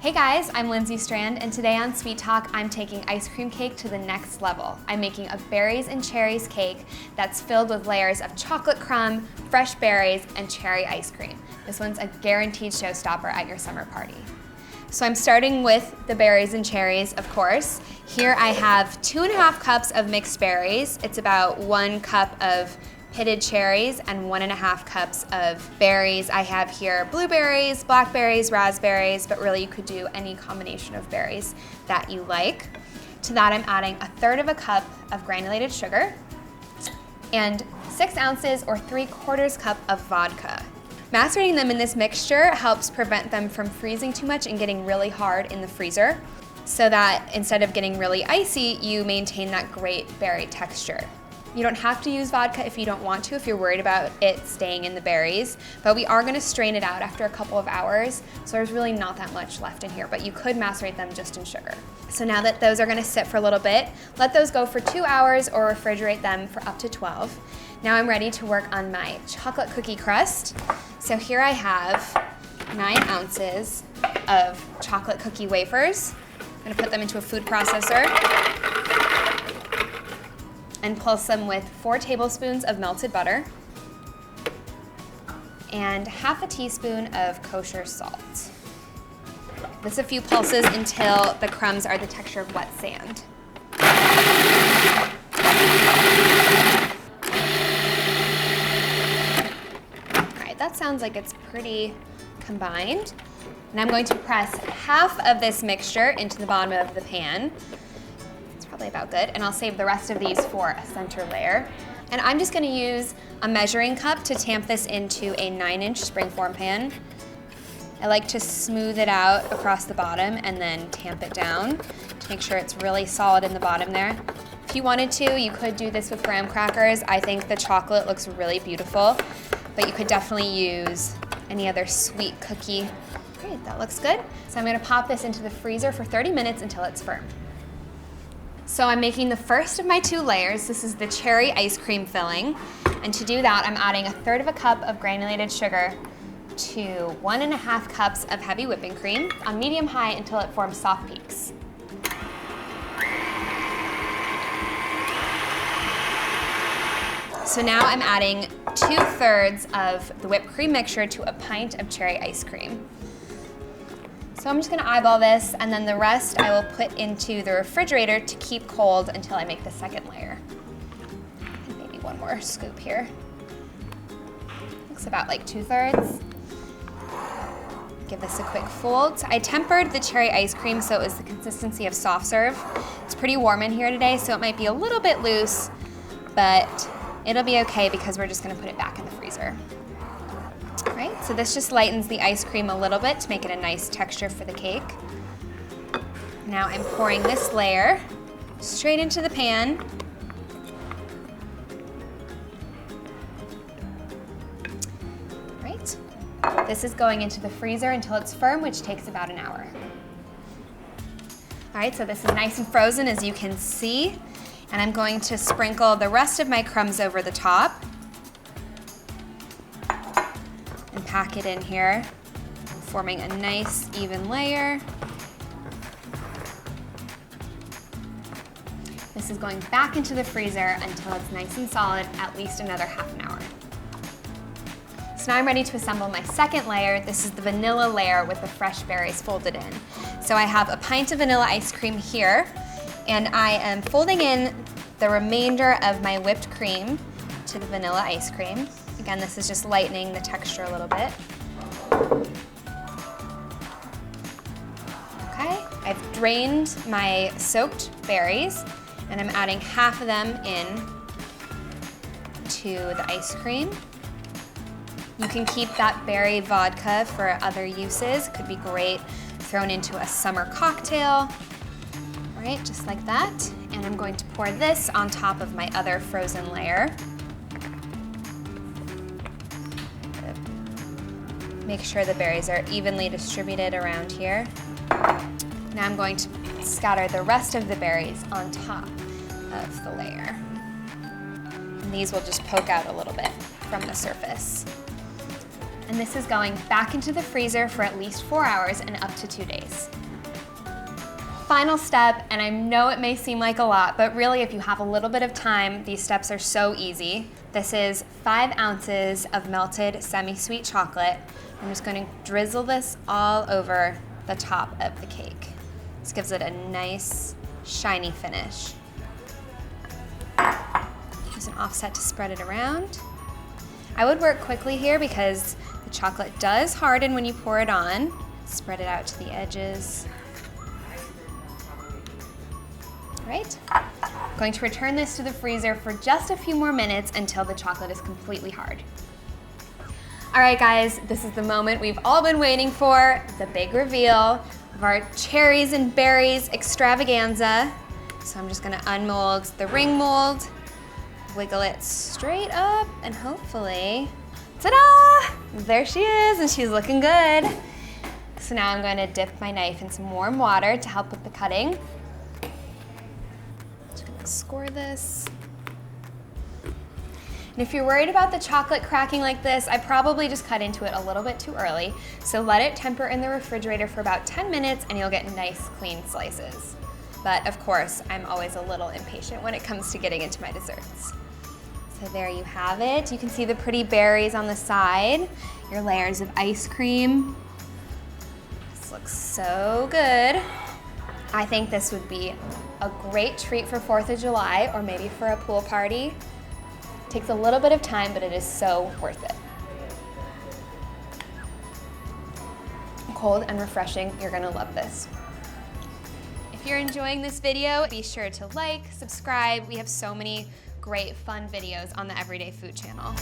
Hey guys, I'm Lindsay Strand, and today on Sweet Talk, I'm taking ice cream cake to the next level. I'm making a berries and cherries cake that's filled with layers of chocolate crumb, fresh berries, and cherry ice cream. This one's a guaranteed showstopper at your summer party. So I'm starting with the berries and cherries, of course. Here I have 2.5 cups of mixed berries. It's about 1 cup of pitted cherries and 1.5 cups of berries. I have here blueberries, blackberries, raspberries, but really you could do any combination of berries that you like. To that I'm adding 1/3 cup of granulated sugar and 6 ounces or 3/4 cup of vodka. Macerating them in this mixture helps prevent them from freezing too much and getting really hard in the freezer, so that instead of getting really icy, you maintain that great berry texture. You don't have to use vodka if you don't want to, if you're worried about it staying in the berries, but we are gonna strain it out after a couple of hours, so there's really not that much left in here, but you could macerate them just in sugar. So now that those are gonna sit for a little bit, let those go for 2 hours or refrigerate them for up to 12. Now I'm ready to work on my chocolate cookie crust. So here I have 9 ounces of chocolate cookie wafers. I'm gonna put them into a food processor and pulse them with 4 tablespoons of melted butter and 1/2 teaspoon of kosher salt. This a few pulses until the crumbs are the texture of wet sand. All right, that sounds like it's pretty combined. And I'm going to press half of this mixture into the bottom of the pan. Probably about good, and I'll save the rest of these for a center layer. And I'm just gonna use a measuring cup to tamp this into a 9-inch springform pan. I like to smooth it out across the bottom and then tamp it down to make sure it's really solid in the bottom there. If you wanted to, you could do this with graham crackers. I think the chocolate looks really beautiful, but you could definitely use any other sweet cookie. Great, that looks good. So I'm gonna pop this into the freezer for 30 minutes until it's firm. So I'm making the first of my 2 layers. This is the cherry ice cream filling. And to do that, I'm adding 1/3 cup of granulated sugar to 1.5 cups of heavy whipping cream on medium-high until it forms soft peaks. So now I'm adding 2/3 of the whipped cream mixture to a pint of cherry ice cream. So I'm just gonna eyeball this, and then the rest I will put into the refrigerator to keep cold until I make the second layer. And maybe 1 more scoop here. Looks about like 2/3. Give this a quick fold. I tempered the cherry ice cream so it was the consistency of soft serve. It's pretty warm in here today, so it might be a little bit loose, but it'll be okay because we're just gonna put it back in the freezer. Right, so this just lightens the ice cream a little bit to make it a nice texture for the cake. Now I'm pouring this layer straight into the pan. Right, this is going into the freezer until it's firm, which takes about an hour. All right, so this is nice and frozen, as you can see, and I'm going to sprinkle the rest of my crumbs over the top. And pack it in here, forming a nice even layer. This is going back into the freezer until it's nice and solid, at least another half an hour. So now I'm ready to assemble my second layer. This is the vanilla layer with the fresh berries folded in. So I have a pint of vanilla ice cream here, and I am folding in the remainder of my whipped cream to the vanilla ice cream. Again, this is just lightening the texture a little bit. Okay, I've drained my soaked berries, and I'm adding half of them in to the ice cream. You can keep that berry vodka for other uses. It could be great thrown into a summer cocktail. All right, just like that. And I'm going to pour this on top of my other frozen layer. Make sure the berries are evenly distributed around here. Now I'm going to scatter the rest of the berries on top of the layer. And these will just poke out a little bit from the surface. And this is going back into the freezer for at least 4 hours and up to 2 days. Final step, and I know it may seem like a lot, but really if you have a little bit of time, these steps are so easy. This is 5 ounces of melted semi-sweet chocolate. I'm just going to drizzle this all over the top of the cake. This gives it a nice, shiny finish. Use an offset to spread it around. I would work quickly here because the chocolate does harden when you pour it on. Spread it out to the edges. Right? I'm going to return this to the freezer for just a few more minutes until the chocolate is completely hard. All right, guys, this is the moment we've all been waiting for, the big reveal of our cherries and berries extravaganza. So I'm just gonna unmold the ring mold, wiggle it straight up, and hopefully, ta-da! There she is, and she's looking good. So now I'm going to dip my knife in some warm water to help with the cutting. Score this. And if you're worried about the chocolate cracking like this, I probably just cut into it a little bit too early. So let it temper in the refrigerator for about 10 minutes and you'll get nice, clean slices. But of course, I'm always a little impatient when it comes to getting into my desserts. So there you have it. You can see the pretty berries on the side, your layers of ice cream. This looks so good. I think this would be a great treat for 4th of July or maybe for a pool party. It takes a little bit of time, but it is so worth it. Cold and refreshing, you're gonna love this. If you're enjoying this video, be sure to like, subscribe. We have so many great fun videos on the Everyday Food channel.